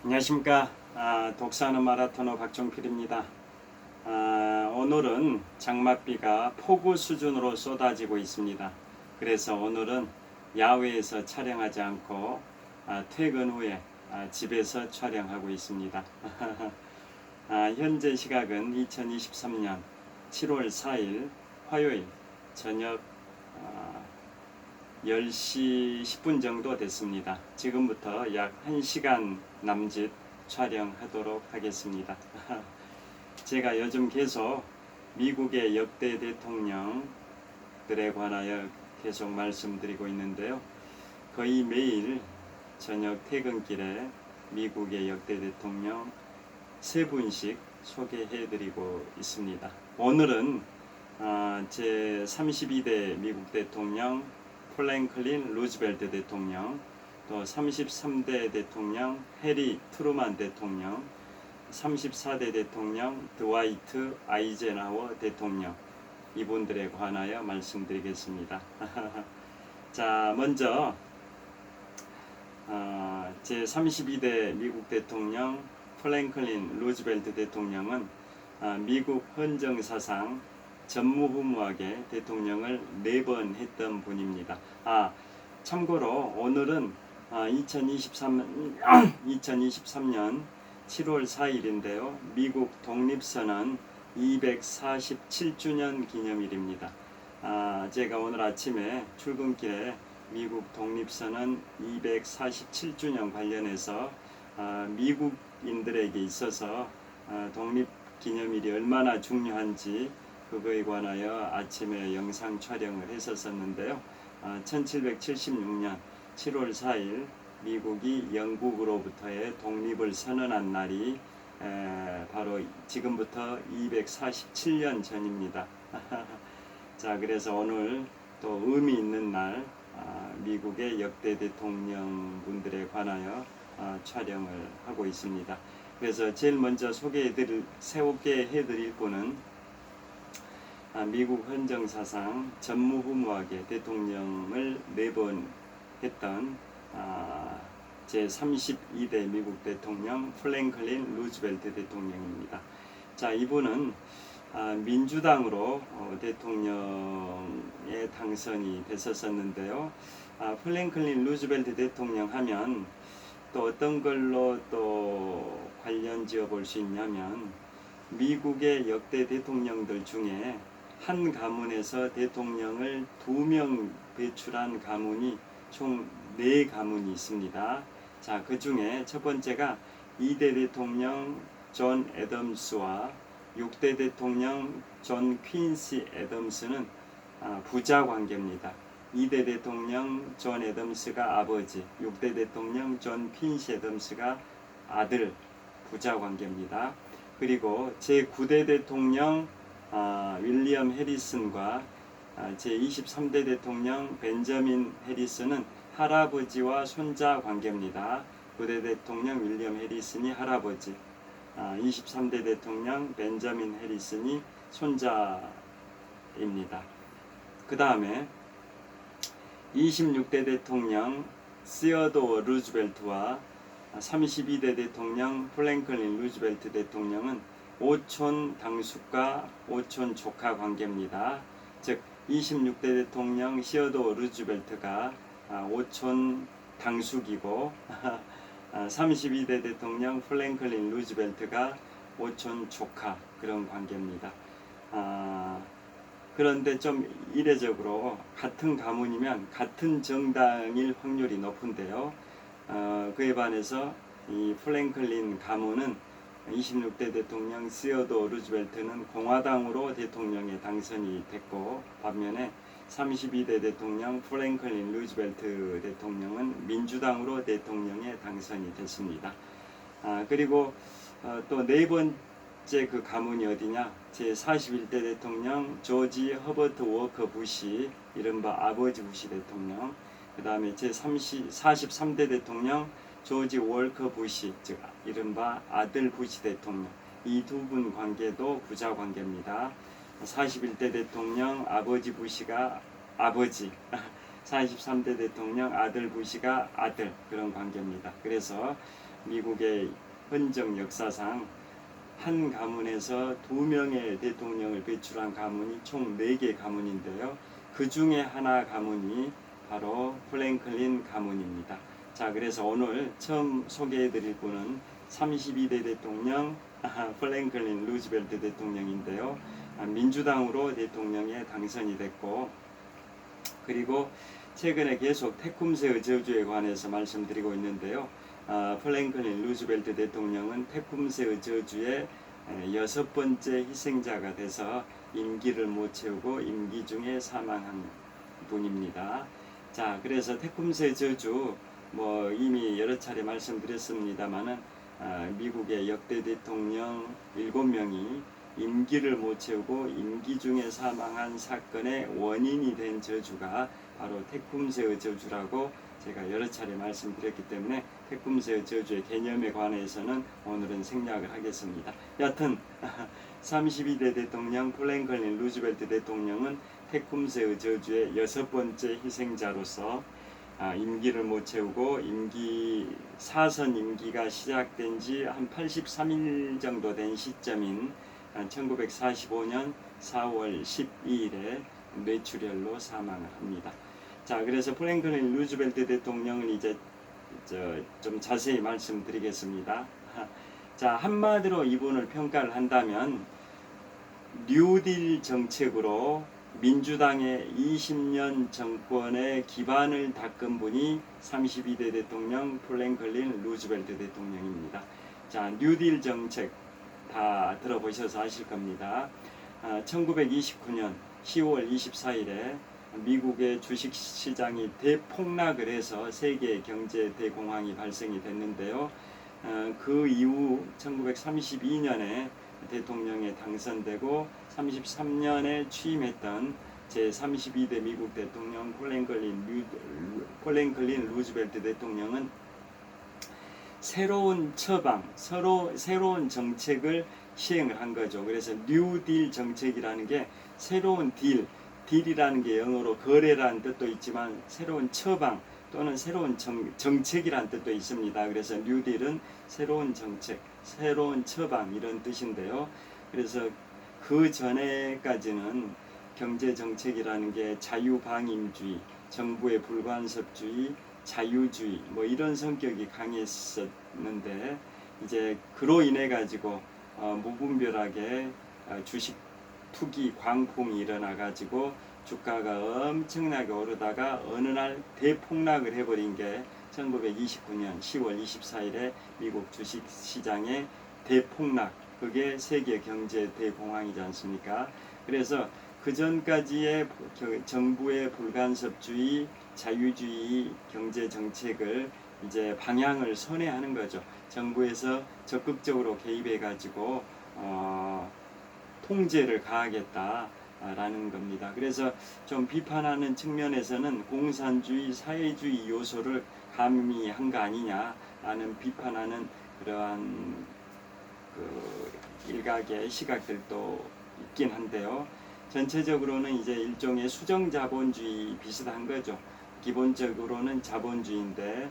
안녕하십니까. 독서하는 마라토너 박종필입니다. 오늘은 장맛비가 폭우 수준으로 쏟아지고 있습니다. 그래서 오늘은 야외에서 촬영하지 않고 퇴근 후에 집에서 촬영하고 있습니다. 현재 시각은 2023년 7월 4일 화요일 저녁 10시 10분 정도 됐습니다. 지금부터 약 1시간 남짓 촬영하도록 하겠습니다. 제가 요즘 계속 미국의 역대 대통령들에 관하여 계속 말씀드리고 있는데요. 거의 매일 저녁 퇴근길에 미국의 역대 대통령 3분씩 소개해드리고 있습니다. 오늘은 제 32대 미국 대통령 프랭클린 루즈벨트 대통령, 또 33대 대통령 해리 트루만 대통령, 34대 대통령 드와이트 아이젠하워 대통령, 이분들에 관하여 말씀드리겠습니다. 자, 먼저 제 32대 미국 대통령 프랭클린 루즈벨트 대통령은 미국 헌정사상 전무후무하게 대통령을 4번 했던 분입니다. 참고로 오늘은 2023년 7월 4일인데요. 미국 독립선언 247주년 기념일입니다. 제가 오늘 아침에 출근길에 미국 독립선언 247주년 관련해서 미국인들에게 있어서 독립기념일이 얼마나 중요한지 그거에 관하여 아침에 영상 촬영을 했었는데요. 1776년 7월 4일 미국이 영국으로부터의 독립을 선언한 날이 바로 지금부터 247년 전입니다. 자, 그래서 오늘 또 의미 있는 날 미국의 역대 대통령분들에 관하여 촬영을 하고 있습니다. 그래서 제일 먼저 소개해드릴 분은 미국 헌정사상 전무후무하게 대통령을 4번 했던 제 32대 미국 대통령 프랭클린 루즈벨트 대통령입니다. 자, 이분은 민주당으로 대통령에 당선이 됐었는데요. 프랭클린 루즈벨트 대통령 하면 또 어떤 걸로 또 관련 지어 볼 수 있냐면 미국의 역대 대통령들 중에 한 가문에서 대통령을 2명 배출한 가문이 총 4가문이 있습니다. 자, 그 중에 첫 번째가 2대 대통령 존 애덤스와 6대 대통령 존 퀸시 애덤스는 부자 관계입니다. 2대 대통령 존 애덤스가 아버지, 6대 대통령 존 퀸시 애덤스가 아들, 부자 관계입니다. 그리고 제9대 대통령 윌리엄 해리슨과 제23대 대통령 벤저민 해리슨은 할아버지와 손자 관계입니다. 9대 대통령 윌리엄 해리슨이 할아버지, 23대 대통령 벤저민 해리슨이 손자입니다. 그 다음에 26대 대통령 시어도어 루즈벨트와 32대 대통령 프랭클린 루즈벨트 대통령은 오촌 당숙과 오촌 조카 관계입니다. 즉 26대 대통령 시어도어 루즈벨트가 오촌 당숙이고 32대 대통령 프랭클린 루즈벨트가 오촌 조카, 그런 관계입니다. 그런데 좀 이례적으로 같은 가문이면 같은 정당일 확률이 높은데요. 그에 반해서 이 프랭클린 가문은 26대 대통령 시어도어 루즈벨트는 공화당으로 대통령에 당선이 됐고, 반면에 32대 대통령 프랭클린 루즈벨트 대통령은 민주당으로 대통령에 당선이 됐습니다. 그리고 또 4번째 그 가문이 어디냐, 제41대 대통령 조지 허버트 워커 부시, 이른바 아버지 부시 대통령, 그 다음에 제43대 대통령 조지 월커 부시, 즉 이른바 아들 부시 대통령, 이 두 분 관계도 부자 관계입니다. 41대 대통령 아버지 부시가 아버지, 43대 대통령 아들 부시가 아들, 그런 관계입니다. 그래서 미국의 헌정 역사상 한 가문에서 2명의 대통령을 배출한 가문이 총 4개 가문인데요. 그 중에 하나 가문이 바로 플랭클린 가문입니다. 자, 그래서 오늘 처음 소개해 드릴 분은 32대 대통령 플랭클린 루즈벨트 대통령인데요. 민주당으로 대통령에 당선이 됐고, 그리고 최근에 계속 테쿰스의 저주에 관해서 말씀드리고 있는데요. 플랭클린 루즈벨트 대통령은 테쿰스의 저주의 6번째 희생자가 돼서 임기를 못 채우고 임기 중에 사망한 분입니다. 자, 그래서 테쿰스의 저주 뭐 이미 여러 차례 말씀드렸습니다만은 미국의 역대 대통령 7명이 임기를 못 채우고 임기 중에 사망한 사건의 원인이 된 저주가 바로 테쿰스의 저주라고 제가 여러 차례 말씀드렸기 때문에 테쿰스의 저주의 개념에 관해서는 오늘은 생략을 하겠습니다. 여하튼 32대 대통령 플랭클린 루즈벨트 대통령은 테쿰스의 저주의 6번째 희생자로서 임기를 못 채우고 사선 임기가 시작된 지 한 83일 정도 된 시점인 1945년 4월 12일에 뇌출혈로 사망을 합니다. 자, 그래서 플랭클린 루즈벨트 대통령은 이제 좀 자세히 말씀드리겠습니다. 자, 한마디로 이분을 평가를 한다면 뉴딜 정책으로 민주당의 20년 정권의 기반을 닦은 분이 32대 대통령 플랭클린 루즈벨트 대통령입니다. 자, 뉴딜 정책 다 들어보셔서 아실 겁니다. 1929년 10월 24일에 미국의 주식시장이 대폭락을 해서 세계 경제 대공황이 발생이 됐는데요. 그 이후 1932년에 대통령에 당선되고 33년에 취임했던 제32대 미국 대통령 플랭클린 루즈벨트 대통령은 새로운 처방, 새로운 정책을 시행을 한 거죠. 그래서 뉴딜 정책이라는 게 새로운 딜이라는 게 영어로 거래라는 뜻도 있지만 새로운 처방 또는 새로운 정책이라는 뜻도 있습니다. 그래서 뉴딜은 새로운 정책, 새로운 처방 이런 뜻인데요. 그래서 그 전에까지는 경제 정책이라는 게 자유방임주의, 정부의 불간섭주의, 자유주의 뭐 이런 성격이 강했었는데 이제 그로 인해 가지고 무분별하게 주식 투기 광풍이 일어나 가지고 주가가 엄청나게 오르다가 어느 날 대폭락을 해버린 게 1929년 10월 24일에 미국 주식 시장의 대폭락, 그게 세계 경제 대공황이지 않습니까? 그래서 그 전까지의 정부의 불간섭주의, 자유주의 경제 정책을 이제 방향을 선회하는 거죠. 정부에서 적극적으로 개입해 가지고 통제를 가하겠다라는 겁니다. 그래서 좀 비판하는 측면에서는 공산주의, 사회주의 요소를 가미한 거 아니냐라는 비판하는 그러한 일각의 시각들도 있긴 한데요. 전체적으로는 이제 일종의 수정자본주의 비슷한 거죠. 기본적으로는 자본주의인데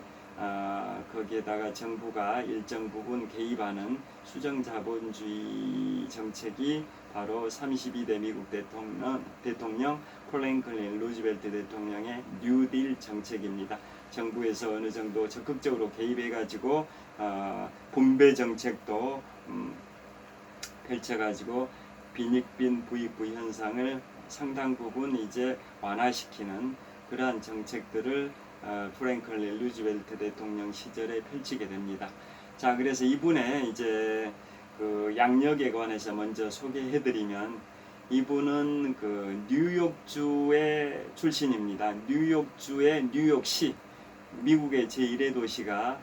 거기에다가 정부가 일정 부분 개입하는 수정자본주의 정책이 바로 32대 미국 대통령 플랭클린 루즈벨트 대통령의 뉴딜 정책입니다. 정부에서 어느 정도 적극적으로 개입해가지고 분배 정책도 펼쳐가지고 빈익빈 부익부 현상을 상당 부분 이제 완화시키는 그러한 정책들을 프랭클린 루즈벨트 대통령 시절에 펼치게 됩니다. 자, 그래서 이분의 이제 그 양력에 관해서 먼저 소개해드리면 이분은 그 뉴욕주의 출신입니다. 뉴욕주의 뉴욕시, 미국의 제1의 도시가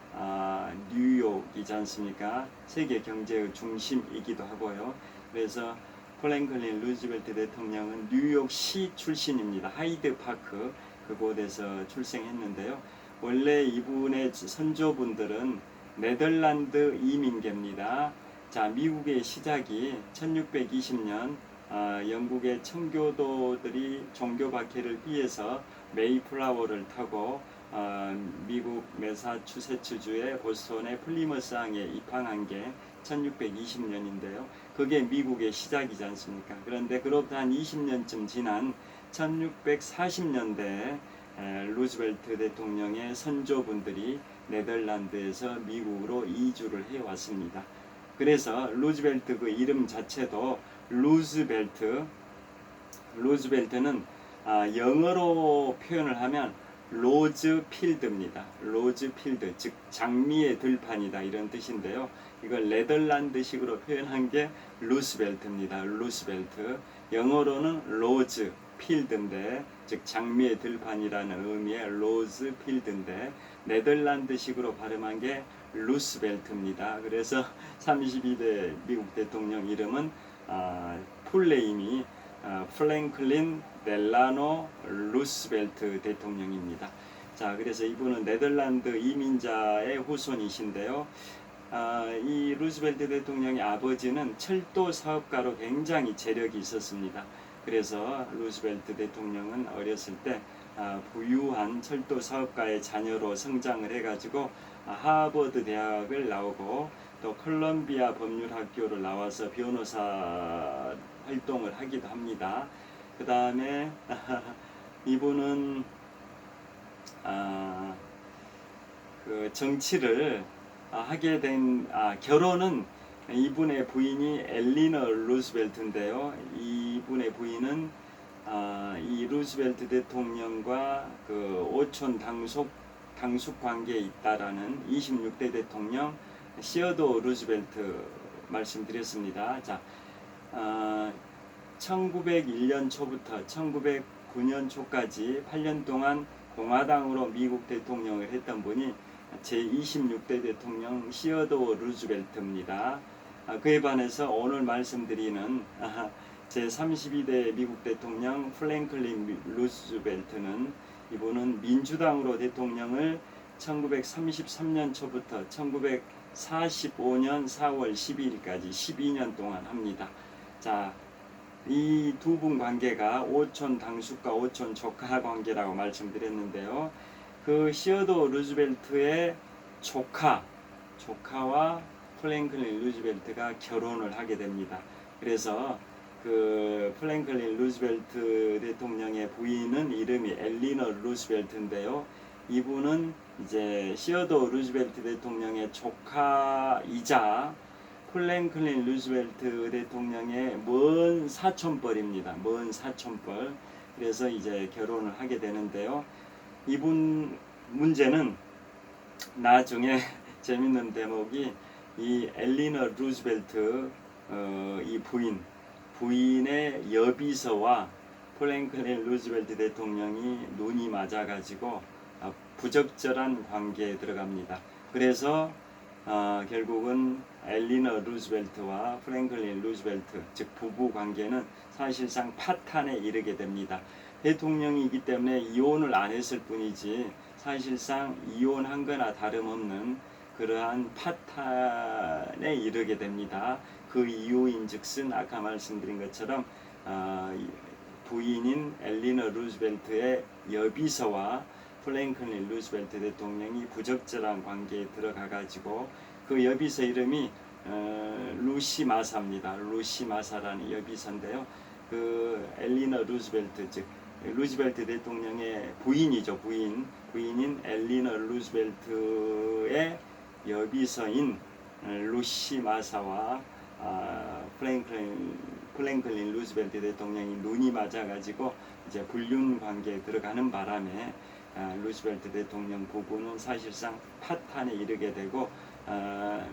뉴욕이지 않습니까? 세계 경제의 중심이기도 하고요. 그래서 플랭클린 루즈벨트 대통령은 뉴욕시 출신입니다. 하이드 파크 그곳에서 출생했는데요. 원래 이분의 선조분들은 네덜란드 이민계입니다. 자, 미국의 시작이 1620년 영국의 청교도들이 종교 박해를 피해서 메이플라워를 타고 미국 매사추세츠주의 보스턴의 플리머스항에 입항한 게 1620년인데요. 그게 미국의 시작이지 않습니까? 그런데 그로부터 한 20년쯤 지난 1640년대에 루즈벨트 대통령의 선조분들이 네덜란드에서 미국으로 이주를 해왔습니다. 그래서 루즈벨트 그 이름 자체도 루즈벨트는 영어로 표현을 하면 로즈필드입니다. 로즈필드, 즉 장미의 들판이다 이런 뜻인데요. 이걸 네덜란드식으로 표현한 게 루스벨트입니다. 루스벨트. 영어로는 로즈필드인데, 즉 장미의 들판이라는 의미의 로즈필드인데 네덜란드식으로 발음한 게 루스벨트입니다. 그래서 32대 미국 대통령 이름은 풀네임이 프랭클린 델라노 루스벨트 대통령입니다. 자, 그래서 이분은 네덜란드 이민자의 후손이신데요. 이 루스벨트 대통령의 아버지는 철도 사업가로 굉장히 재력이 있었습니다. 그래서 루스벨트 대통령은 어렸을 때 부유한 철도 사업가의 자녀로 성장을 해가지고 하버드 대학을 나오고 또 콜롬비아 법률학교를 나와서 변호사 활동을 하기도 합니다. 그 다음에 이분은 그 정치를 하게 된 결혼은 이분의 부인이 엘리너 루스벨트인데요. 이분의 부인은 이 루스벨트 대통령과 그 오촌 당숙 관계에 있다라는 26대 대통령 시어도 루스벨트 말씀드렸습니다. 자, 1901년 초부터 1909년 초까지 8년 동안 공화당으로 미국 대통령을 했던 분이 제26대 대통령 시어도 루즈벨트입니다. 그에 반해서 오늘 말씀드리는 제32대 미국 대통령 프랭클린 루즈벨트는 이분은 민주당으로 대통령을 1933년 초부터 1945년 4월 12일까지 12년 동안 합니다. 자, 이 두 분 관계가 오촌 당숙과 오촌 조카 관계라고 말씀드렸는데요. 그 시어도 루즈벨트의 조카와 프랭클린 루즈벨트가 결혼을 하게 됩니다. 그래서 그 프랭클린 루즈벨트 대통령의 부인은 이름이 엘리너 루즈벨트인데요. 이분은 이제 시어도 루즈벨트 대통령의 조카이자 프랭클린 루즈벨트 대통령의 먼 사촌뻘입니다. 먼 사촌뻘. 그래서 이제 결혼을 하게 되는데요. 이분 문제는 나중에 재밌는 대목이 이 엘리너 루즈벨트 이 부인의 여비서와 프랭클린 루즈벨트 대통령이 눈이 맞아가지고 부적절한 관계에 들어갑니다. 그래서 결국은 엘리너 루즈벨트와 프랭클린 루즈벨트, 즉 부부 관계는 사실상 파탄에 이르게 됩니다. 대통령이기 때문에 이혼을 안 했을 뿐이지 사실상 이혼한 거나 다름없는 그러한 파탄에 이르게 됩니다. 그 이유인 즉슨 아까 말씀드린 것처럼 부인인 엘리너 루즈벨트의 여비서와 프랭클린 루즈벨트 대통령이 부적절한 관계에 들어가 가지고 그 여비서 이름이 루시 마사입니다. 루시 마사라는 여비서인데요. 그 엘리너 루즈벨트, 즉 루즈벨트 대통령의 부인이죠. 부인인 엘리너 루즈벨트의 여비서인 루시 마사와 프랭클린 루즈벨트 대통령이 눈이 맞아가지고 이제 불륜 관계에 들어가는 바람에 루즈벨트 대통령 부부는 사실상 파탄에 이르게 되고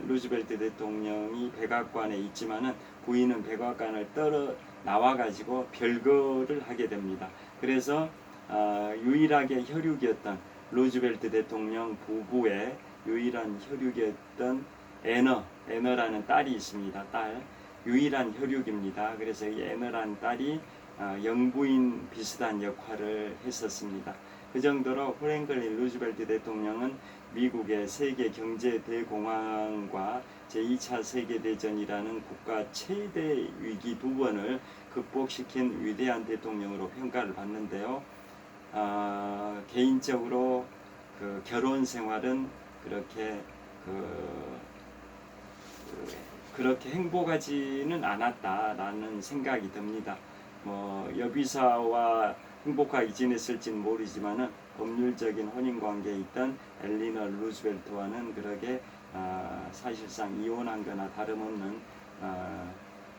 루즈벨트 대통령이 백악관에 있지만은 부인은 백악관을 떨어 나와가지고 별거를 하게 됩니다. 그래서 유일하게 혈육이었던 루즈벨트 대통령 부부의 유일한 혈육이었던 애너라는 딸이 있습니다. 유일한 혈육입니다. 그래서 이 애너라는 딸이 영부인 비슷한 역할을 했었습니다. 그 정도로 프랭클린 루즈벨트 대통령은 미국의 세계 경제 대공황과 제2차 세계대전이라는 국가 최대 위기 두 번을 극복시킨 위대한 대통령으로 평가를 받는데요. 개인적으로 그 결혼 생활은 그렇게 그렇게 행복하지는 않았다라는 생각이 듭니다. 뭐 여비사와 행복하게 지냈을지는 모르지만은 법률적인 혼인 관계에 있던 엘리너 루즈벨트와는 그렇게 사실상 이혼한거나 다름없는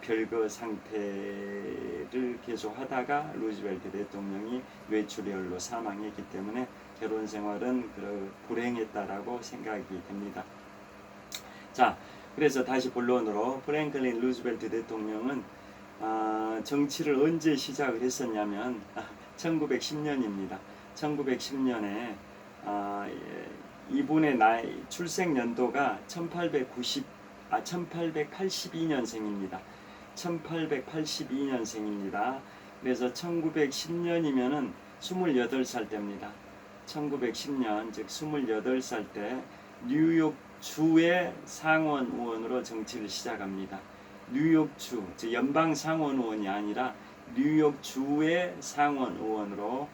별거 상태를 계속하다가 루즈벨트 대통령이 뇌출혈로 사망했기 때문에 결혼 생활은 불행했다라고 생각이 됩니다. 자, 그래서 다시 본론으로 프랭클린 루즈벨트 대통령은 정치를 언제 시작을 했었냐면 1910년입니다. 1910년에 이분의 출생 연도가 1882년생입니다. 1882년생입니다. 그래서 1910년이면은 28살 때입니다. 1910년 즉 28살 때 뉴욕주의 상원 의원으로 정치를 시작합니다. 뉴욕주 즉 연방 상원 의원이 아니라 뉴욕주의 상원 의원으로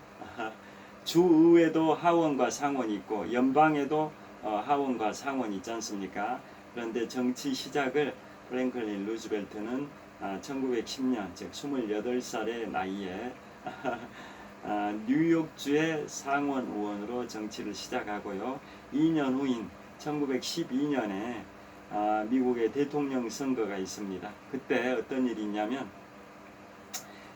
주의회도 하원과 상원이 있고 연방에도 하원과 상원이 있지 않습니까? 그런데 정치 시작을 프랭클린 루즈벨트는 1910년 즉 28살의 나이에 뉴욕주의 상원 의원으로 정치를 시작하고요. 2년 후인 1912년에 미국의 대통령 선거가 있습니다. 그때 어떤 일이 있냐면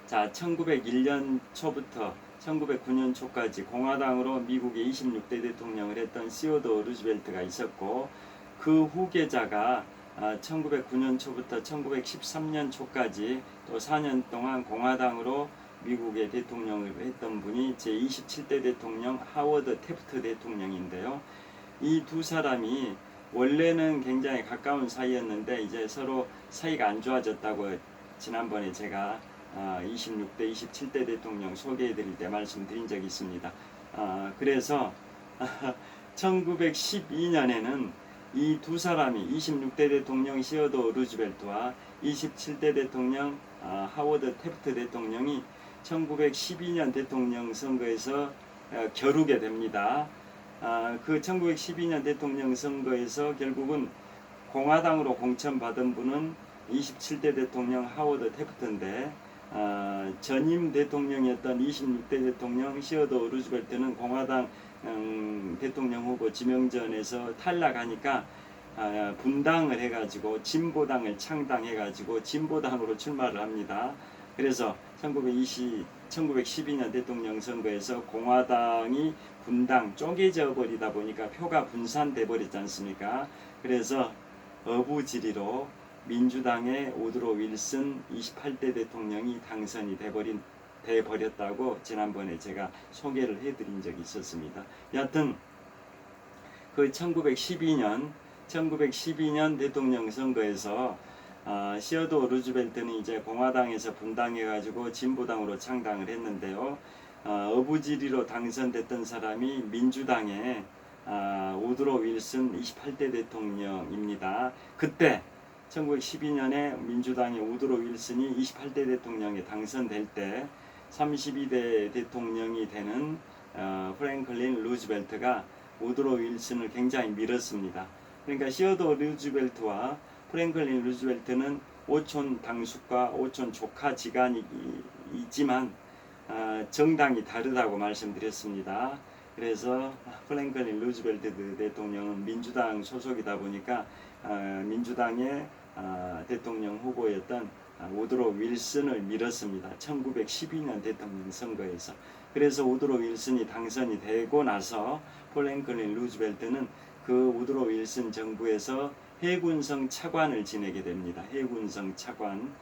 1901년 초부터 1909년 초까지 공화당으로 미국의 26대 대통령을 했던 시어도어 루즈벨트가 있었고 그 후계자가 1909년 초부터 1913년 초까지 또 4년 동안 공화당으로 미국의 대통령을 했던 분이 제27대 대통령 하워드 태프트 대통령인데요. 이 두 사람이 원래는 굉장히 가까운 사이였는데 이제 서로 사이가 안 좋아졌다고 지난번에 제가 26대, 27대 대통령 소개해 드릴 때 말씀드린 적이 있습니다. 그래서 1912년에는 이 두 사람이 26대 대통령 시어도어 루즈벨트와 27대 대통령 하워드 태프트 대통령이 1912년 대통령 선거에서 겨루게 됩니다. 그 1912년 대통령 선거에서 결국은 공화당으로 공천받은 분은 27대 대통령 하워드 태프트인데 전임 대통령이었던 26대 대통령 시어도어 루즈벨트는 공화당 대통령 후보 지명전에서 탈락하니까 분당을 해가지고 진보당을 창당해가지고 진보당으로 출마를 합니다. 그래서 1912년 대통령 선거에서 공화당이 분당 쪼개져 버리다 보니까 표가 분산돼 버렸지 않습니까? 그래서 어부지리로 민주당의 우드로 윌슨 28대 대통령이 당선이 돼버렸다고 지난번에 제가 소개를 해드린 적이 있었습니다. 여하튼 그 1912년 대통령 선거에서 시어도어 루즈벨트는 이제 공화당에서 분당해가지고 진보당으로 창당을 했는데요. 어부지리로 당선됐던 사람이 민주당의 우드로 윌슨 28대 대통령입니다. 그때 1912년에 민주당의 우드로 윌슨이 28대 대통령에 당선될 때 32대 대통령이 되는 프랭클린 루즈벨트가 우드로 윌슨을 굉장히 밀었습니다. 그러니까 시어도어 루즈벨트와 프랭클린 루즈벨트는 오촌 당숙과 오촌 조카지간이 있지만 정당이 다르다고 말씀드렸습니다. 그래서 프랭클린 루즈벨트 대통령은 민주당 소속이다 보니까 민주당의 대통령 후보였던 우드로 윌슨을 밀었습니다. 1912년 대통령 선거에서. 그래서 우드로 윌슨이 당선이 되고 나서 프랭클린 루즈벨트는 그 우드로 윌슨 정부에서 해군성 차관을 지내게 됩니다. 해군성 차관.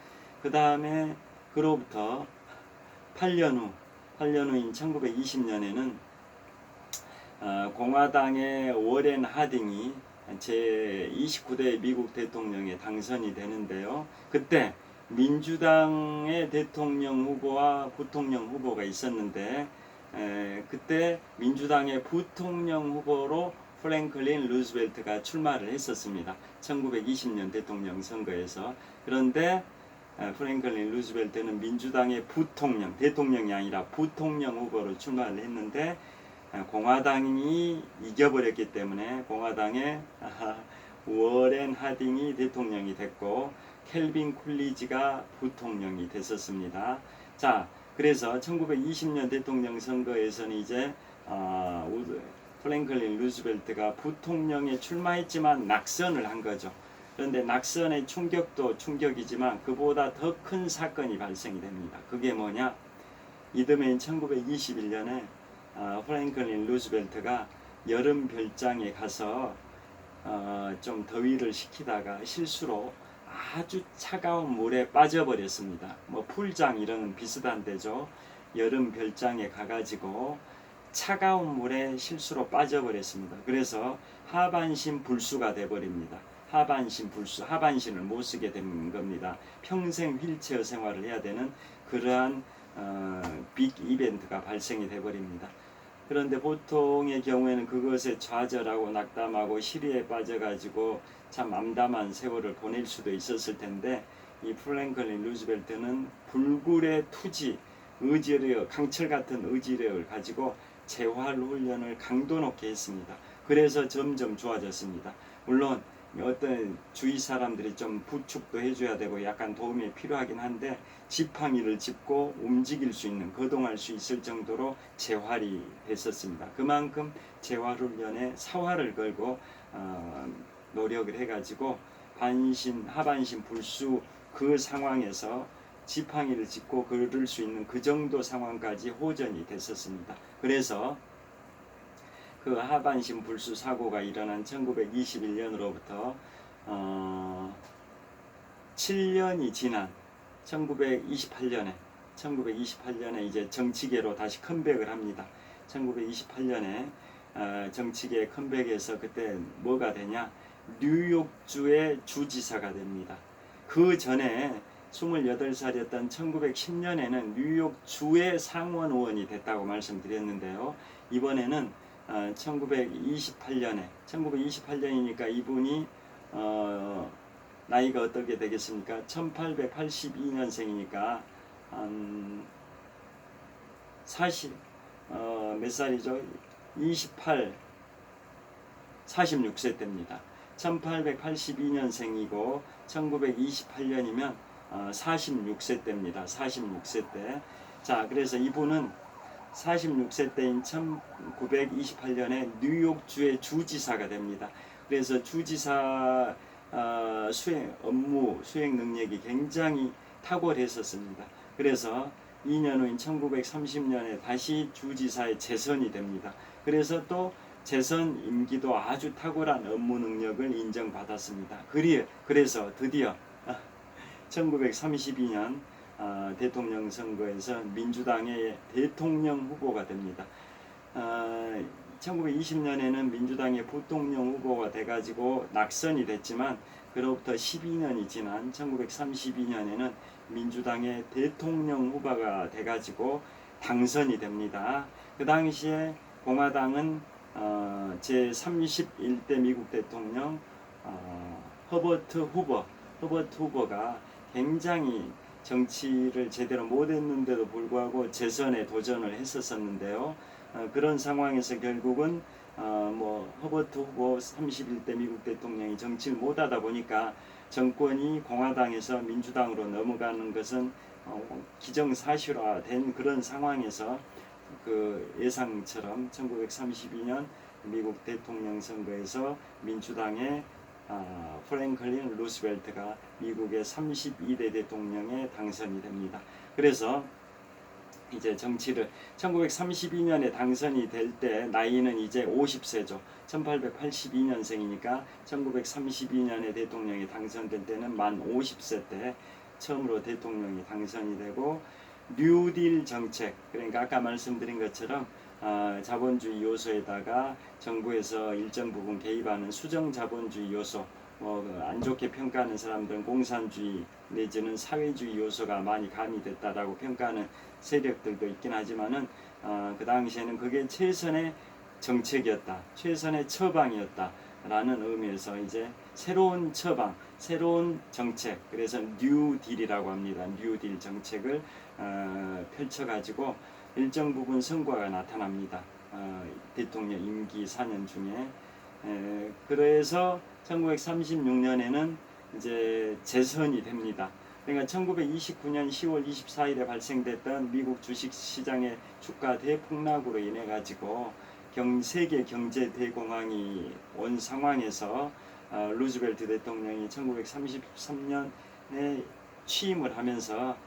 그 다음에 그로부터 8년 후인 1920년에는 공화당의 워렌 하딩이 제29대 미국 대통령에 당선이 되는데요. 그때 민주당의 대통령 후보와 부통령 후보가 있었는데 그때 민주당의 부통령 후보로 프랭클린 루즈벨트가 출마를 했었습니다. 1920년 대통령 선거에서. 그런데 프랭클린 루즈벨트는 민주당의 부통령, 대통령이 아니라 부통령 후보로 출마를 했는데 공화당이 이겨버렸기 때문에 공화당의 워렌 하딩이 대통령이 됐고 켈빈 쿨리지가 부통령이 됐었습니다. 자, 그래서 1920년 대통령 선거에서는 이제 프랭클린 루즈벨트가 부통령에 출마했지만 낙선을 한 거죠. 그런데 낙선의 충격도 충격이지만 그보다 더 큰 사건이 발생이 됩니다. 그게 뭐냐? 이듬해인 1921년에 프랭클린 루즈벨트가 여름 별장에 가서 좀 더위를 식히다가 실수로 아주 차가운 물에 빠져버렸습니다. 뭐 풀장 이런 비슷한 데죠. 여름 별장에 가가지고 차가운 물에 실수로 빠져버렸습니다. 그래서 하반신 불수가 돼버립니다. 하반신 불수, 하반신을 못 쓰게 된 겁니다. 평생 휠체어 생활을 해야 되는 그러한 빅 이벤트가 발생이 돼버립니다. 그런데 보통의 경우에는 그것에 좌절하고 낙담하고 시리에 빠져가지고 참 암담한 세월을 보낼 수도 있었을 텐데 이 프랭클린 루즈벨트는 불굴의 투지, 의지력, 강철 같은 의지력을 가지고 재활 훈련을 강도 높게 했습니다. 그래서 점점 좋아졌습니다. 물론 어떤 주위 사람들이 좀 부축도 해줘야 되고 약간 도움이 필요하긴 한데 지팡이를 짚고 움직일 수 있는, 거동할 수 있을 정도로 재활이 됐었습니다. 그만큼 재활훈련에 사활을 걸고 노력을 해가지고 하반신 불수 그 상황에서 지팡이를 짚고 걸을 수 있는 그 정도 상황까지 호전이 됐었습니다. 그래서 그 하반신 불수 사고가 일어난 1921년으로부터 7년이 지난 1928년에 이제 정치계로 다시 컴백을 합니다. 1928년에 정치계 컴백해서 그때 뭐가 되냐? 뉴욕주의 주지사가 됩니다. 그 전에 28살이었던 1910년에는 뉴욕주의 상원의원이 됐다고 말씀드렸는데요. 이번에는 1928년이니까 이분이 나이가 어떻게 되겠습니까? 1882년생이니까 몇 살이죠? 46세 때입니다. 1882년생이고 1928년이면 46세 때입니다. 46세 때. 자, 그래서 이분은 46세 때인 1928년에 뉴욕주의 주지사가 됩니다. 그래서 주지사 업무 수행 능력이 굉장히 탁월했었습니다. 그래서 2년 후인 1930년에 다시 주지사에 재선이 됩니다. 그래서 또 재선 임기도 아주 탁월한 업무 능력을 인정받았습니다. 그래서 드디어 1932년 대통령 선거에서 민주당의 대통령 후보가 됩니다. 1920년에는 민주당의 부통령 후보가 돼가지고 낙선이 됐지만 그로부터 12년이 지난 1932년에는 민주당의 대통령 후보가 돼가지고 당선이 됩니다. 그 당시에 공화당은 제31대 미국 대통령 허버트 후보가 굉장히 정치를 제대로 못했는데도 불구하고 재선에 도전을 했었는데요. 그런 상황에서 결국은 허버트 후보 31대 미국 대통령이 정치를 못하다 보니까 정권이 공화당에서 민주당으로 넘어가는 것은 기정사실화된 그런 상황에서 그 예상처럼 1932년 미국 대통령 선거에서 민주당의 프랭클린 루스벨트가 미국의 32대 대통령에 당선이 됩니다. 그래서 이제 정치를 1932년에 당선이 될 때 나이는 이제 50세죠. 1882년생이니까 1932년에 대통령이 당선될 때는 만 50세 때 처음으로 대통령이 당선이 되고 뉴딜 정책, 그러니까 아까 말씀드린 것처럼 자본주의 요소에다가 정부에서 일정 부분 개입하는 수정 자본주의 요소, 안 좋게 평가하는 사람들은 공산주의 내지는 사회주의 요소가 많이 가미됐다라고 평가하는 세력들도 있긴 하지만은 그 당시에는 그게 최선의 정책이었다, 최선의 처방이었다라는 의미에서 이제 새로운 처방, 새로운 정책, 그래서 뉴딜이라고 합니다. 뉴딜 정책을 펼쳐가지고 일정 부분 성과가 나타납니다. 대통령 임기 4년 중에. 그래서 1936년에는 이제 재선이 됩니다. 그러니까 1929년 10월 24일에 발생됐던 미국 주식시장의 주가 대폭락으로 인해 가지고 세계 경제 대공황이 온 상황에서 루즈벨트 대통령이 1933년에 취임을 하면서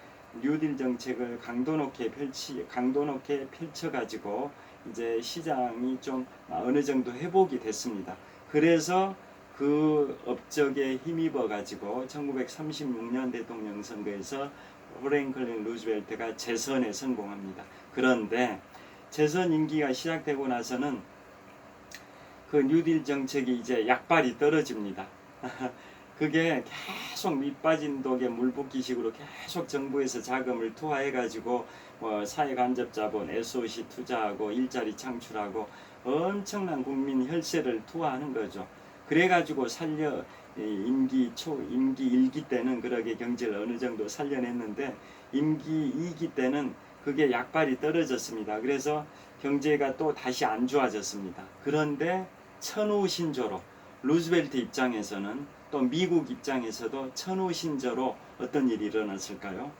뉴딜 정책을 강도 높게 펼쳐 가지고 이제 시장이 좀 어느 정도 회복이 됐습니다. 그래서 그 업적에 힘입어 가지고 1936년 대통령 선거에서 프랭클린 루즈벨트가 재선에 성공합니다. 그런데 재선 임기가 시작되고 나서는 그 뉴딜 정책이 이제 약발이 떨어집니다. 그게 계속 밑빠진 독에 물 붓기식으로 계속 정부에서 자금을 투하해 가지고 사회간접자본 SOC 투자하고 일자리 창출하고 엄청난 국민 혈세를 투하하는 거죠. 그래 가지고 임기 1기 때는 그렇게 경제를 어느 정도 살려냈는데 임기 2기 때는 그게 약발이 떨어졌습니다. 그래서 경제가 또 다시 안 좋아졌습니다. 그런데 천우신조로 루즈벨트 입장에서는 또 미국 입장에서도 천우신조로 어떤 일이 일어났을까요?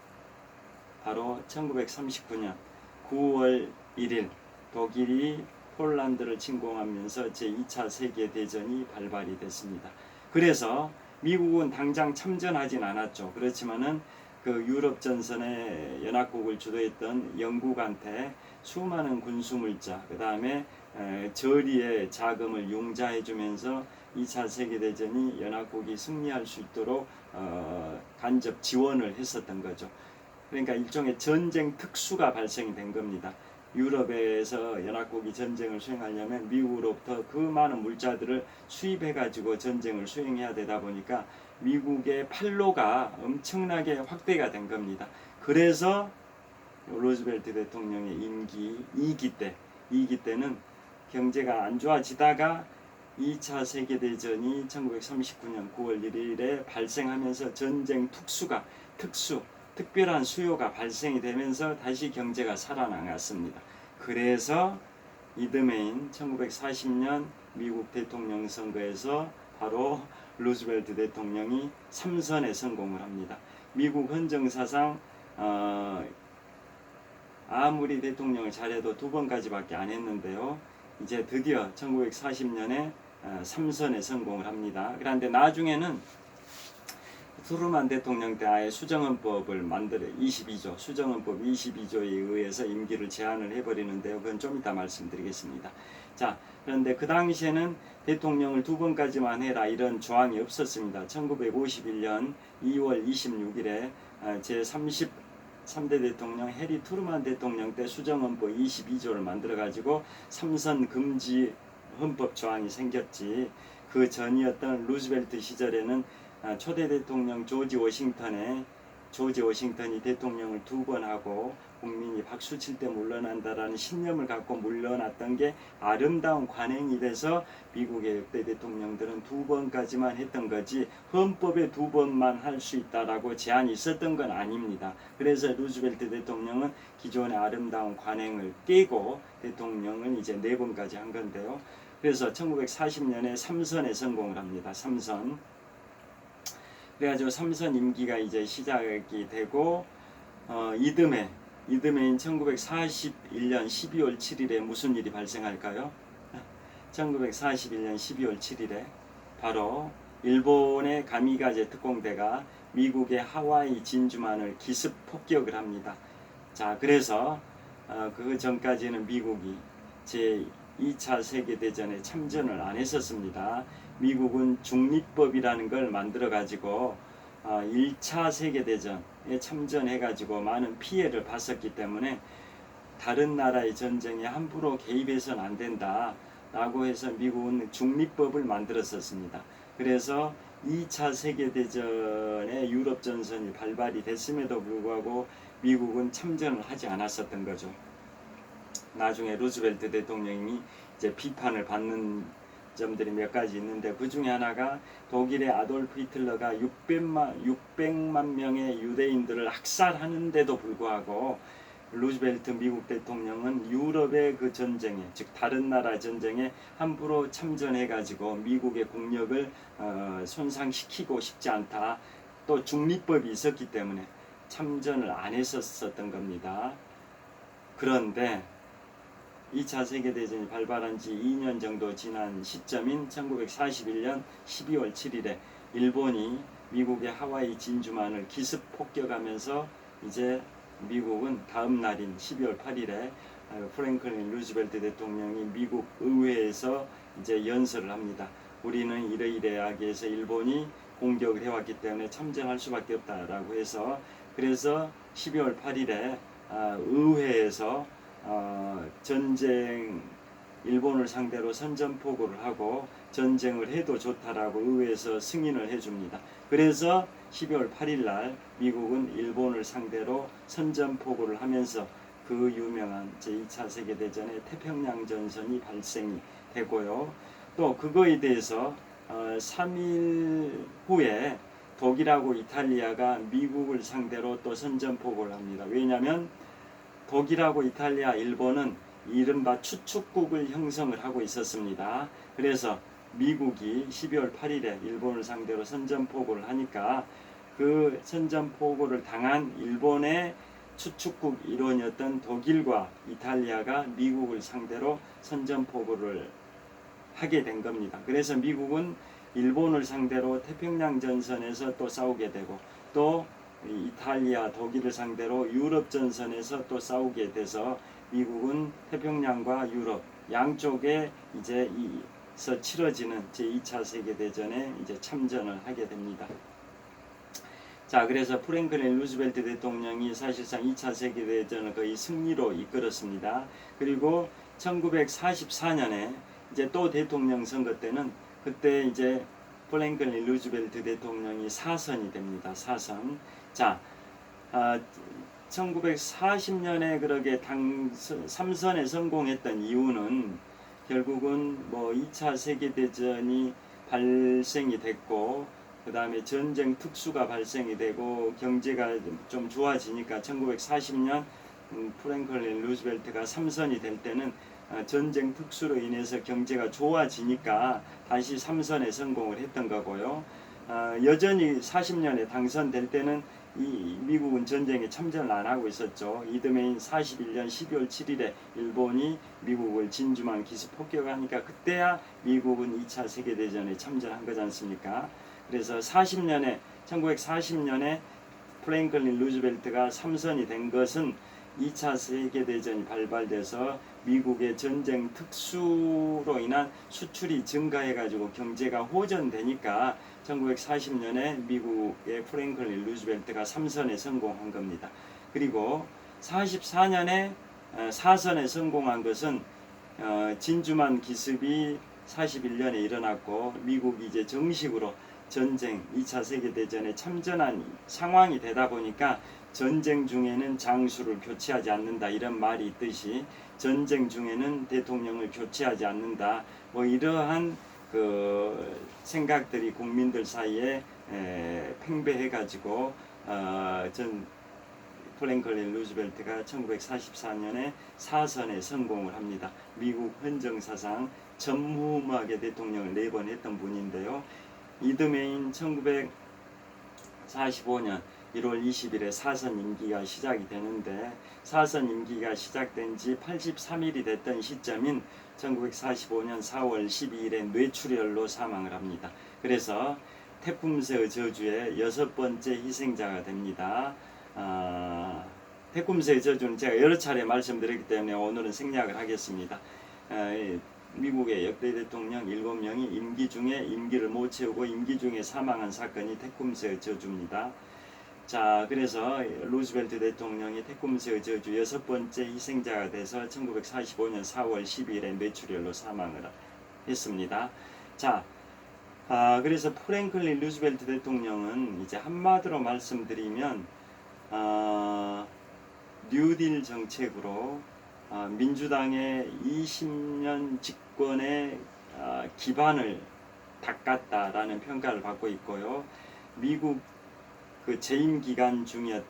바로 1939년 9월 1일 독일이 폴란드를 침공하면서 제2차 세계대전이 발발이 됐습니다. 그래서 미국은 당장 참전하진 않았죠. 그렇지만은 그 유럽 전선에 연합국을 주도했던 영국한테 수많은 군수물자, 그 다음에 저리의 자금을 융자해주면서 2차 세계대전이 연합국이 승리할 수 있도록 간접 지원을 했었던 거죠. 그러니까 일종의 전쟁 특수가 발생이 된 겁니다. 유럽에서 연합국이 전쟁을 수행하려면 미국으로부터 그 많은 물자들을 수입해가지고 전쟁을 수행해야 되다 보니까 미국의 판로가 엄청나게 확대가 된 겁니다. 그래서 루즈벨트 대통령의 임기 2기 때는 경제가 안 좋아지다가 2차 세계대전이 1939년 9월 1일에 발생하면서 전쟁 특별한 수요가 발생이 되면서 다시 경제가 살아나갔습니다. 그래서 이듬해인 1940년 미국 대통령 선거에서 바로 루즈벨트 대통령이 3선에 성공을 합니다. 미국 헌정사상 아무리 대통령을 잘해도 2번까지밖에 안 했는데요. 이제 드디어 1940년에 3선에 성공을 합니다. 그런데 나중에는 트루만 대통령 때 아예 수정헌법을 만들어 22조 수정헌법 22조에 의해서 임기를 제한을 해버리는데요. 그건 좀 이따 말씀드리겠습니다. 자, 그런데 그 당시에는 대통령을 2번까지만 해라 이런 조항이 없었습니다. 1951년 2월 26일에 제33대 대통령 해리 트루만 대통령 때 수정헌법 22조를 만들어 가지고 3선 금지 헌법 조항이 생겼지. 그 전이었던 루즈벨트 시절에는 초대 대통령 조지 워싱턴이 대통령을 2번 하고 국민이 박수 칠 때 물러난다라는 신념을 갖고 물러났던 게 아름다운 관행이 돼서 미국의 역대 대통령들은 2번까지만 했던 거지 헌법에 2번만 할 수 있다라고 제한이 있었던 건 아닙니다. 그래서 루즈벨트 대통령은 기존의 아름다운 관행을 깨고 대통령은 이제 4번까지 한 건데요. 그래서 1940년에 3선에 성공을 합니다. 3선. 그래가지고 3선 임기가 이제 시작이 되고 이듬해인 1941년 12월 7일에 무슨 일이 발생할까요? 1941년 12월 7일에 바로 일본의 가미가제 특공대가 미국의 하와이 진주만을 기습 폭격을 합니다. 자, 그래서 그 전까지는 미국이 제2차 세계대전에 참전을 안 했었습니다. 미국은 중립법이라는 걸 만들어 가지고 1차 세계대전에 참전해 가지고 많은 피해를 봤었기 때문에 다른 나라의 전쟁에 함부로 개입해서는 안 된다 라고 해서 미국은 중립법을 만들었었습니다. 그래서 2차 세계대전에 유럽 전선이 발발이 됐음에도 불구하고 미국은 참전을 하지 않았었던 거죠. 나중에 루즈벨트 대통령이 이제 비판을 받는 점들이 몇 가지 있는데 그 중에 하나가 독일의 아돌프 히틀러가 600만 명의 유대인들을 학살하는데도 불구하고 루즈벨트 미국 대통령은 유럽의 그 전쟁에, 즉 다른 나라 전쟁에 함부로 참전해 가지고 미국의 국력을 손상시키고 싶지 않다. 또 중립법이 있었기 때문에 참전을 안 했었던 겁니다. 그런데 2차 세계대전이 발발한 지 2년 정도 지난 시점인 1941년 12월 7일에 일본이 미국의 하와이 진주만을 기습 폭격하면서 이제 미국은 다음 날인 12월 8일에 프랭클린 루즈벨트 대통령이 미국 의회에서 이제 연설을 합니다. 우리는 이러이러하게 해서 일본이 공격을 해왔기 때문에 참전할 수밖에 없다라고 해서, 그래서 12월 8일에 의회에서 전쟁, 일본을 상대로 선전포고를 하고 전쟁을 해도 좋다라고 의회에서 승인을 해줍니다. 그래서 12월 8일 날 미국은 일본을 상대로 선전포고를 하면서 그 유명한 제2차 세계대전의 태평양 전선이 발생이 되고요. 또 그거에 대해서 3일 후에 독일하고 이탈리아가 미국을 상대로 또 선전포고를 합니다. 왜냐하면 독일하고 이탈리아, 일본은 이른바 추축국을 형성을 하고 있었습니다. 그래서 미국이 12월 8일에 일본을 상대로 선전포고를 하니까 그 선전포고를 당한 일본의 추축국 일원이었던 독일과 이탈리아가 미국을 상대로 선전포고를 하게 된 겁니다. 그래서 미국은 일본을 상대로 태평양 전선에서 또 싸우게 되고, 또 이탈리아, 독일을 상대로 유럽 전선에서 또 싸우게 돼서 미국은 태평양과 유럽 양쪽에 이제 서 치러지는 제2차 세계대전에 이제 참전을 하게 됩니다. 자, 그래서 프랭클린 루즈벨트 대통령이 사실상 2차 세계대전을 거의 승리로 이끌었습니다. 그리고 1944년에 이제 또 대통령 선거 때는, 그때 이제 프랭클린 루즈벨트 대통령이 사선이 됩니다. 사선. 자, 1940년에 그렇게 3선에 성공했던 이유는 결국은 뭐 2차 세계대전이 발생이 됐고, 그 다음에 전쟁 특수가 발생이 되고 경제가 좀 좋아지니까 1940년 프랭클린 루즈벨트가 3선이 될 때는 전쟁 특수로 인해서 경제가 좋아지니까 다시 3선에 성공을 했던 거고요. 여전히 40년에 당선될 때는 이 미국은 전쟁에 참전을 안 하고 있었죠. 이듬해인 41년 12월 7일에 일본이 미국을 진주만 기습 폭격하니까 그때야 미국은 2차 세계대전에 참전한 거지 않습니까? 그래서 1940년에 프랭클린 루즈벨트가 3선이 된 것은 2차 세계대전이 발발돼서 미국의 전쟁 특수로 인한 수출이 증가해가지고 경제가 호전되니까 1940년에 미국의 프랭클린 루즈벨트가 3선에 성공한 겁니다. 그리고 44년에 4선에 성공한 것은 진주만 기습이 41년에 일어났고 미국이 이제 정식으로 전쟁 2차 세계대전에 참전한 상황이 되다 보니까 전쟁 중에는 장수를 교체하지 않는다 이런 말이 있듯이 전쟁 중에는 대통령을 교체하지 않는다, 뭐 이러한 그 생각들이 국민들 사이에 팽배해가지고 전 프랭클린 루즈벨트가 1944년에 사선에 성공을 합니다. 미국 헌정사상 전무후무하게 대통령을 4번 했던 분인데요. 이듬해인 1945년 1월 20일에 사선 임기가 시작이 되는데, 사선 임기가 시작된 지 83일이 됐던 시점인 1945년 4월 12일에 뇌출혈로 사망을 합니다. 그래서 테쿰스의 저주의 6번째 희생자가 됩니다. 테쿰스의 저주는 제가 여러 차례 말씀드렸기 때문에 오늘은 생략을 하겠습니다. 미국의 역대 대통령 7명이 임기 중에 임기를 못 채우고 임기 중에 사망한 사건이 테쿰스의 저주입니다. 자, 그래서 루즈벨트 대통령이 테쿰스의 저주 6번째 희생자가 돼서 1945년 4월 12일에 뇌출혈로 사망을 했습니다. 자, 그래서 프랭클린 루즈벨트 대통령은 이제 한마디로 말씀드리면 뉴딜 정책으로 민주당의 20년 집권의 기반을 닦았다라는 평가를 받고 있고요. 미국 그 재임 기간 중에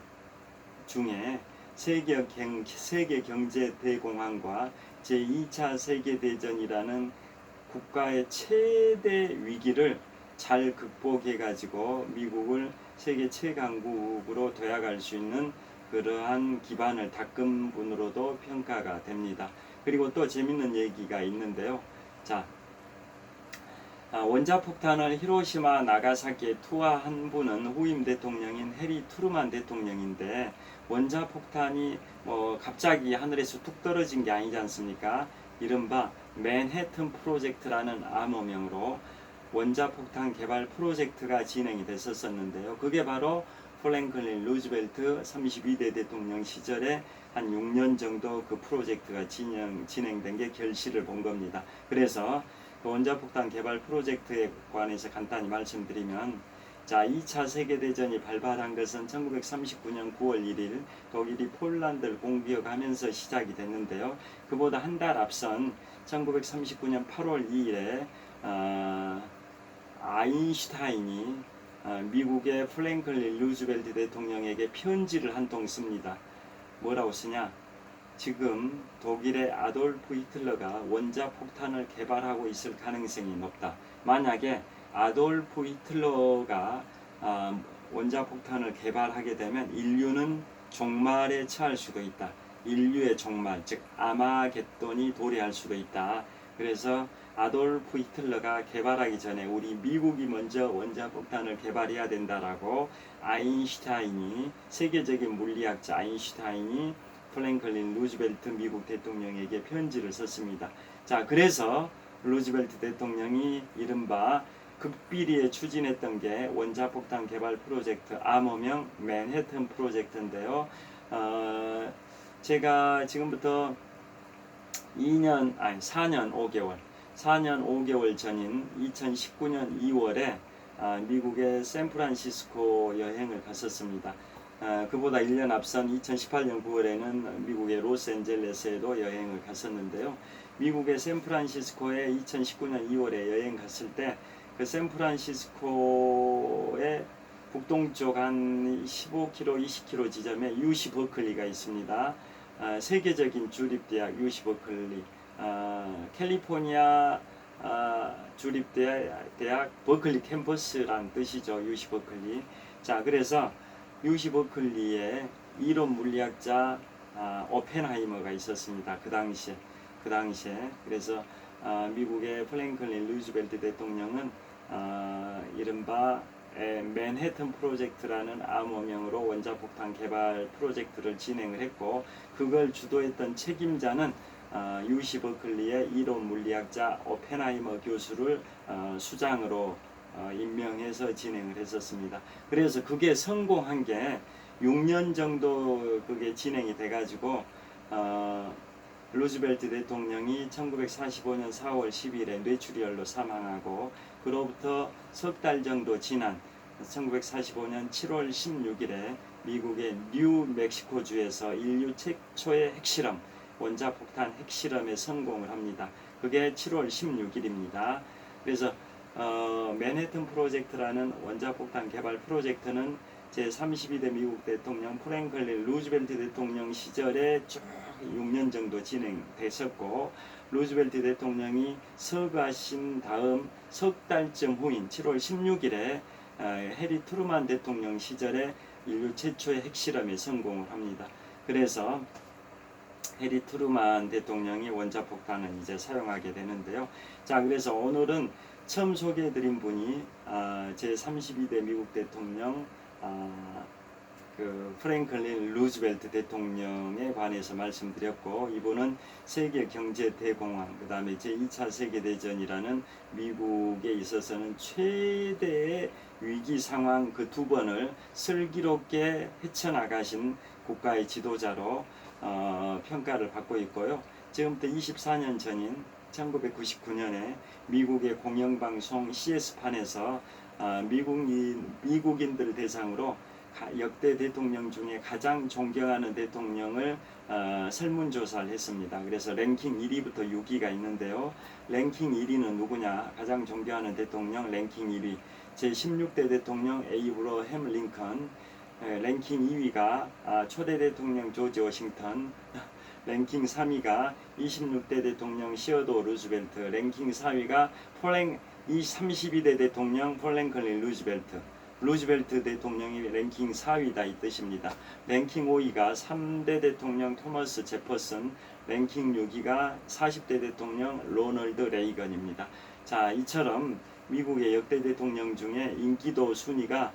세계 경제 대공황과 제2차 세계대전이라는 국가의 최대 위기를 잘 극복해 가지고 미국을 세계 최강국으로 도약할 수 있는 그러한 기반을 닦은 분으로도 평가가 됩니다. 그리고 또 재밌는 얘기가 있는데요. 자, 원자폭탄을 히로시마 나가사키에 투하한 분은 후임 대통령인 해리 트루만 대통령인데, 원자폭탄이 갑자기 하늘에서 툭 떨어진 게 아니지 않습니까? 이른바 맨해튼 프로젝트라는 암호명으로 원자폭탄 개발 프로젝트가 진행이 됐었는데요. 그게 바로 프랭클린 루즈벨트 32대 대통령 시절에 한 6년 정도 그 프로젝트가 진행된 게 결실을 본 겁니다. 그래서 그 원자폭탄 개발 프로젝트에 관해서 간단히 말씀드리면, 자, 2차 세계대전이 발발한 것은 1939년 9월 1일 독일이 폴란드를 공격하면서 시작이 됐는데요. 그보다 한 달 앞선 1939년 8월 2일에 아인슈타인이 미국의 프랭클린 루즈벨트 대통령에게 편지를 한 통 씁니다. 뭐라고 쓰냐? 지금 독일의 아돌프 히틀러가 원자폭탄을 개발하고 있을 가능성이 높다. 만약에 아돌프 히틀러가 원자폭탄을 개발하게 되면 인류는 종말에 처할 수도 있다. 인류의 종말, 즉 아마겟돈이 도래할 수도 있다. 그래서 아돌프 히틀러가 개발하기 전에 우리 미국이 먼저 원자폭탄을 개발해야 된다라고 아인슈타인이, 세계적인 물리학자 아인슈타인이 프랭클린 루즈벨트 미국 대통령에게 편지를 썼습니다. 자, 그래서 루즈벨트 대통령이 이른바 극비리에 추진했던 게 원자폭탄 개발 프로젝트, 암호명 맨해튼 프로젝트인데요. 제가 지금부터 4년 5개월 전인 2019년 2월에 미국의 샌프란시스코 여행을 갔었습니다. 그보다 1년 앞선 2018년 9월에는 미국의 로스앤젤레스에도 여행을 갔었는데요. 미국의 샌프란시스코에 2019년 2월에 여행 갔을 때 그 샌프란시스코의 북동쪽 한 15km, 20km 지점에 UC 버클리가 있습니다. 세계적인 주립대학 UC 버클리, 캘리포니아 주립대학 버클리 캠퍼스란 뜻이죠. UC 버클리. 자, 그래서 UC 버클리에 이론 물리학자 오펜하이머가 있었습니다. 그 당시에. 그래서 미국의 프랭클린 루즈벨트 대통령은 이른바 맨해튼 프로젝트라는 암호명으로 원자폭탄 개발 프로젝트를 진행을 했고, 그걸 주도했던 책임자는 UC 버클리의 이론 물리학자 오펜하이머 교수를 수장으로 임명해서 진행을 했었습니다. 그래서 그게 성공한 게 6년 정도 그게 진행이 돼가지고 루즈벨트 대통령이 1945년 4월 10일에 뇌출혈로 사망하고, 그로부터 석 달 정도 지난 1945년 7월 16일에 미국의 뉴멕시코주에서 인류 최초의 핵실험, 원자폭탄 핵실험에 성공을 합니다. 그게 7월 16일입니다. 그래서 맨해튼 프로젝트라는 원자폭탄 개발 프로젝트는 제32대 미국 대통령 프랭클린 루즈벨트 대통령 시절에 쭉 6년 정도 진행됐었고, 루즈벨트 대통령이 서거하신 다음 석 달쯤 후인 7월 16일에 해리 트루만 대통령 시절에 인류 최초의 핵실험에 성공을 합니다. 그래서 해리 트루만 대통령이 원자폭탄을 이제 사용하게 되는데요. 자, 그래서 오늘은 처음 소개해드린 분이 제32대 미국 대통령 그 프랭클린 루즈벨트 대통령에 관해서 말씀드렸고, 이분은 세계 경제 대공황, 그 다음에 제2차 세계대전이라는 미국에 있어서는 최대의 위기 상황 그 두 번을 슬기롭게 헤쳐나가신 국가의 지도자로 평가를 받고 있고요. 지금부터 24년 전인 1999년에 미국의 공영방송 CS판에서 미국인들 대상으로 역대 대통령 중에 가장 존경하는 대통령을 설문조사를 했습니다. 그래서 랭킹 1위부터 6위가 있는데요. 랭킹 1위는 누구냐? 가장 존경하는 대통령 랭킹 1위 제16대 대통령 에이브러햄 링컨, 랭킹 2위가 초대 대통령 조지 워싱턴, 랭킹 3위가 26대 대통령 시어도 루즈벨트, 랭킹 4위가 32대 대통령 폴랭클린 루즈벨트 대통령이 랭킹 4위다 이 뜻입니다. 랭킹 5위가 3대 대통령 토머스 제퍼슨, 랭킹 6위가 40대 대통령 로널드 레이건입니다. 자, 이처럼 미국의 역대 대통령 중에 인기도 순위가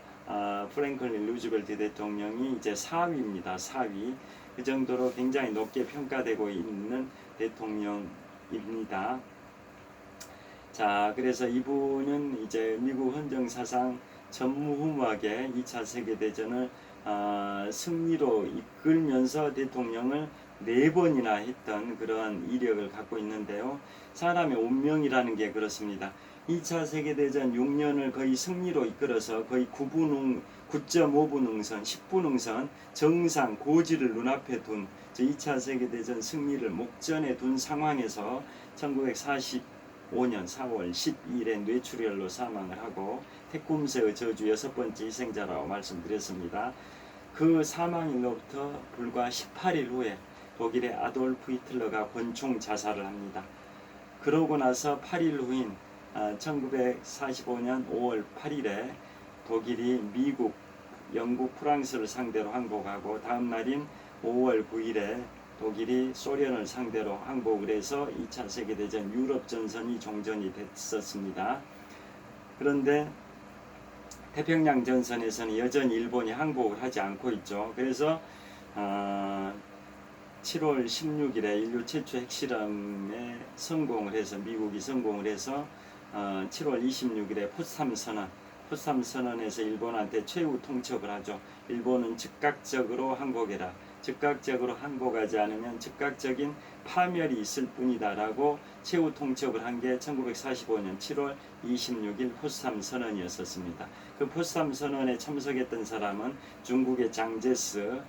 프랭클린 루즈벨트 대통령이 이제 4위입니다. 4위. 그 정도로 굉장히 높게 평가되고 있는 대통령입니다. 자, 그래서 이분은 이제 미국 헌정사상 전무후무하게 2차 세계대전을 승리로 이끌면서 대통령을 4번이나 했던 그러한 이력을 갖고 있는데요. 사람의 운명이라는 게 그렇습니다. 2차 세계대전 6년을 거의 승리로 이끌어서 거의 9.5분 응선, 10분 응선, 정상, 고지를 눈앞에 둔 2차 세계대전 승리를 목전에 둔 상황에서 1945년 4월 12일에 뇌출혈로 사망을 하고 테쿰스의 저주 6번째 희생자라고 말씀드렸습니다. 그 사망일로부터 불과 18일 후에 독일의 아돌프 히틀러가 권총 자살을 합니다. 그러고 나서 8일 후인 1945년 5월 8일에 독일이 미국, 영국, 프랑스를 상대로 항복하고 다음 날인 5월 9일에 독일이 소련을 상대로 항복을 해서 2차 세계대전 유럽 전선이 종전이 됐었습니다. 그런데 태평양 전선에서는 여전히 일본이 항복을 하지 않고 있죠. 그래서 7월 16일에 인류 최초 핵실험에 성공을 해서 미국이 성공을 해서 7월 26일에 포삼 선언에서 일본한테 최후 통첩을 하죠. 일본은 즉각적으로 항복해라. 즉각적으로 항복하지 않으면 즉각적인 파멸이 있을 뿐이다라고 최후 통첩을 한 게 1945년 7월 26일 포삼 선언이었었습니다. 그 포삼 선언에 참석했던 사람은 중국의 장제스,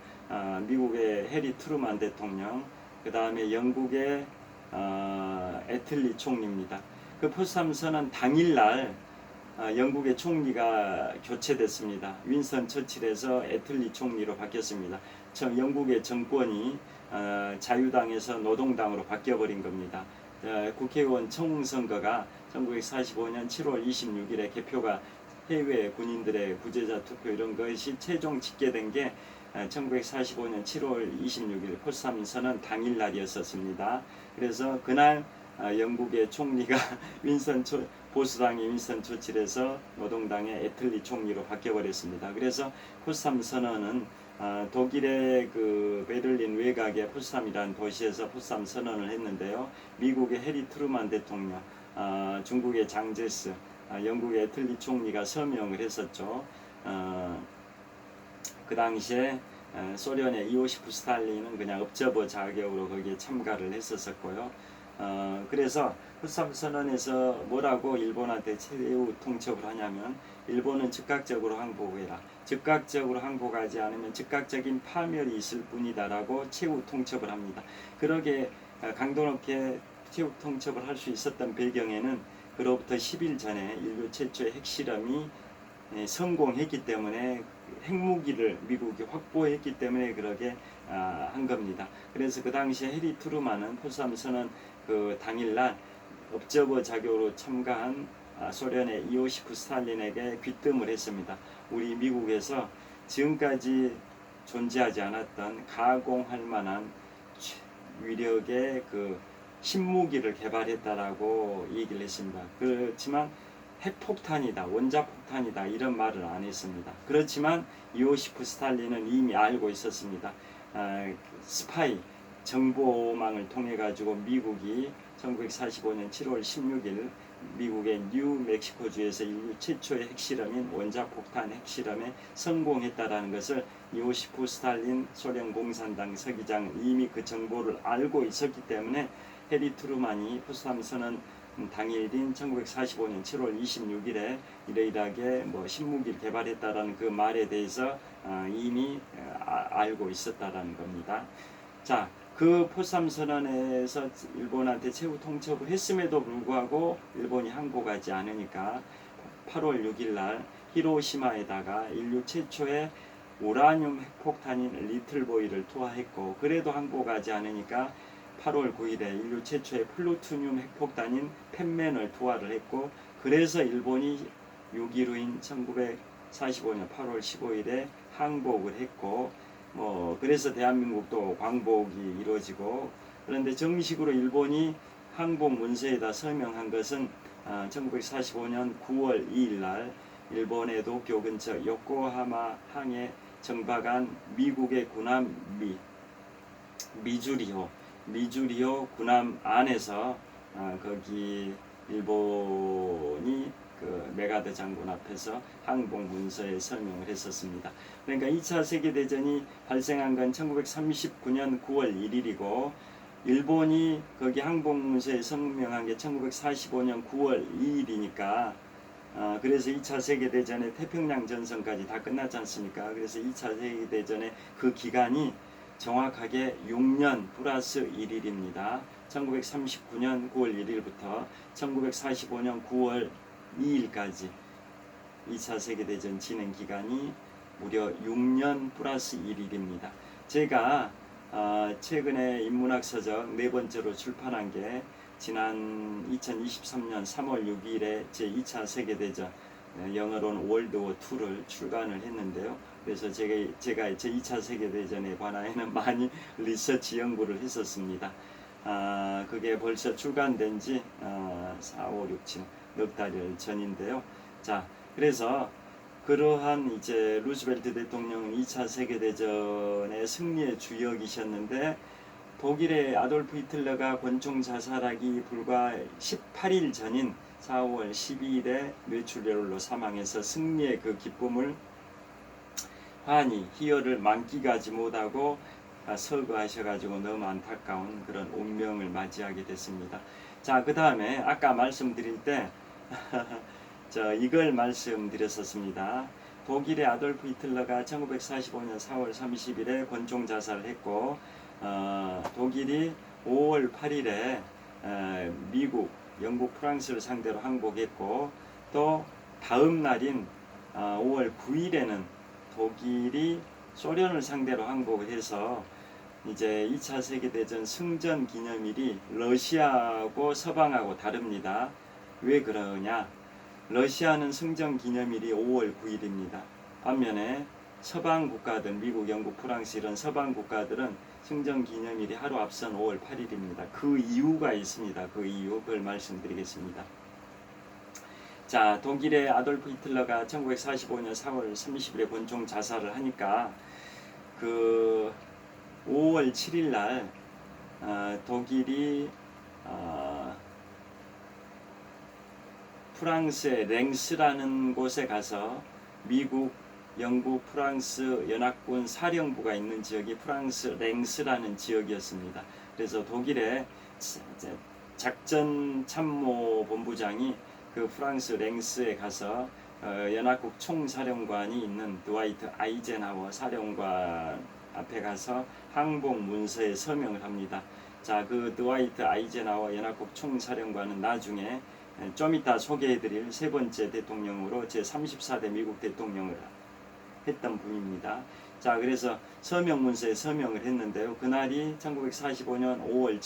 미국의 해리 트루만 대통령, 그 다음에 영국의 애틀리 총리입니다. 그 포삼 선언 당일날 영국의 총리가 교체됐습니다. 윈스턴 처칠에서 애틀리 총리로 바뀌었습니다. 영국의 정권이 자유당에서 노동당으로 바뀌어버린 겁니다. 국회의원 청선거가 1945년 7월 26일에 개표가 해외 군인들의 부재자 투표 이런 것이 최종 집계된 게 1945년 7월 26일 포삼 선언 당일날이었었습니다. 그래서 그날 영국의 총리가 보수당의 윈스턴 처칠에서 노동당의 애틀리 총리로 바뀌어버렸습니다. 그래서 포삼 선언은 독일의 그 베를린 외곽의 포삼이라는 도시에서 포삼 선언을 했는데요. 미국의 해리 트루만 대통령, 중국의 장제스, 영국의 애틀리 총리가 서명을 했었죠. 그 당시에 소련의 이오시프 스탈린은 그냥 읍접어 자격으로 거기에 참가를 했었고요. 그래서 포삼 선언에서 뭐라고 일본한테 최후 통첩을 하냐면 일본은 즉각적으로 항복해라. 즉각적으로 항복하지 않으면 즉각적인 파멸이 있을 뿐이다라고 최후 통첩을 합니다. 그러게 강도 높게 최후 통첩을 할 수 있었던 배경에는 그로부터 10일 전에 인류 최초의 핵실험이 성공했기 때문에 핵무기를 미국이 확보했기 때문에 그러게 한 겁니다. 그래서 그 당시에 해리 트루만은 포삼 선언 그 당일날 읍접어 자격으로 참가한 소련의 이오시프 스탈린에게 귀뜸을 했습니다. 우리 미국에서 지금까지 존재하지 않았던 가공할 만한 위력의 그 신무기를 개발했다라고 얘기를 했습니다. 그렇지만 핵폭탄이다, 원자폭탄이다 이런 말을 안 했습니다. 그렇지만 이오시프 스탈린은 이미 알고 있었습니다. 스파이 정보망을 통해 가지고 미국이 1945년 7월 16일 미국의 뉴멕시코주에서 인류 최초의 핵실험인 원자폭탄 핵실험에 성공했다라는 것을 이오시프 스탈린 소련 공산당 서기장은 이미 그 정보를 알고 있었기 때문에 해리 트루만이 포삼 선언 당일인 1945년 7월 26일에 이러이러하게 신무기를 개발했다라는 그 말에 대해서 이미 알고 있었다라는 겁니다. 자, 그 포삼 선언에서 일본한테 최후 통첩을 했음에도 불구하고 일본이 항복하지 않으니까 8월 6일 날 히로시마에다가 인류 최초의 우라늄 핵폭탄인 리틀보이를 투하했고, 그래도 항복하지 않으니까 8월 9일에 인류 최초의 플루토늄 핵폭탄인 펜맨을 투하를 했고, 그래서 일본이 6.15인 1945년 8월 15일에 항복을 했고, 그래서 대한민국도 광복이 이루어지고, 그런데 정식으로 일본이 항복 문서에다 서명한 것은 1945년 9월 2일 날 일본의 도쿄 근처 요코하마 항에 정박한 미국의 군함 미주리호 군함 안에서 거기 일본이 그 메가드 장군 앞에서 항복 문서에 서명을 했었습니다. 그러니까 2차 세계대전이 발생한 건 1939년 9월 1일이고 일본이 거기 항복 문서에 서명한 게 1945년 9월 2일이니까 그래서 2차 세계대전의 태평양 전선까지 다 끝났지 않습니까? 그래서 2차 세계대전의 그 기간이 정확하게 6년 플러스 1일입니다. 1939년 9월 1일부터 1945년 9월 2일까지 2차 세계대전 진행 기간이 무려 6년 플러스 1일입니다. 제가 최근에 인문학 서적 네 번째로 출판한 게 지난 2023년 3월 6일에 제2차 세계대전 영어로는 월드워 2를 출간을 했는데요. 그래서 제가 제2차 세계대전에 관하여는 많이 리서치 연구를 했었습니다. 그게 벌써 출간된 지 4, 5, 6, 7 넉 달 전인데요. 자, 그래서 그러한 이제 루즈벨트 대통령은 2차 세계대전의 승리의 주역이셨는데 독일의 아돌프 히틀러가 권총 자살하기 불과 18일 전인 4월 12일에 뇌출혈로 사망해서 승리의 그 기쁨을 환히 희열을 만끽하지 못하고 서거하셔가지고 너무 안타까운 그런 운명을 맞이하게 됐습니다. 자, 그 다음에 아까 말씀드릴 때 이걸 말씀드렸었습니다. 독일의 아돌프 히틀러가 1945년 4월 30일에 권총 자살을 했고 독일이 5월 8일에 미국, 영국, 프랑스를 상대로 항복했고 또 다음 날인 5월 9일에는 독일이 소련을 상대로 항복을 해서 이제 2차 세계대전 승전 기념일이 러시아하고 서방하고 다릅니다. 왜 그러냐? 러시아는 승전 기념일이 5월 9일입니다. 반면에 서방 국가들, 미국, 영국, 프랑스 이런 서방 국가들은 승전 기념일이 하루 앞선 5월 8일입니다. 그 이유가 있습니다. 그 이유 그걸 말씀드리겠습니다. 자, 독일의 아돌프 히틀러가 1945년 4월 30일에 권총 자살을 하니까 그 5월 7일 날 독일이 프랑스의 랭스라는 곳에 가서 미국, 영국, 프랑스 연합군 사령부가 있는 지역이 프랑스 랭스라는 지역이었습니다. 그래서 독일의 작전 참모 본부장이 그 프랑스 랭스에 가서 연합국 총사령관이 있는 드와이트 아이젠하워 사령관 앞에 가서 항복 문서에 서명을 합니다. 자, 그 드와이트 아이젠하워 연합국 총사령관은 나중에 좀 이따 소개해드릴 세 번째 대통령으로 제34대 미국 대통령을 했던 분입니다. 자, 그래서 서명 문서에 서명을 했는데요. 그날이 1945년 5월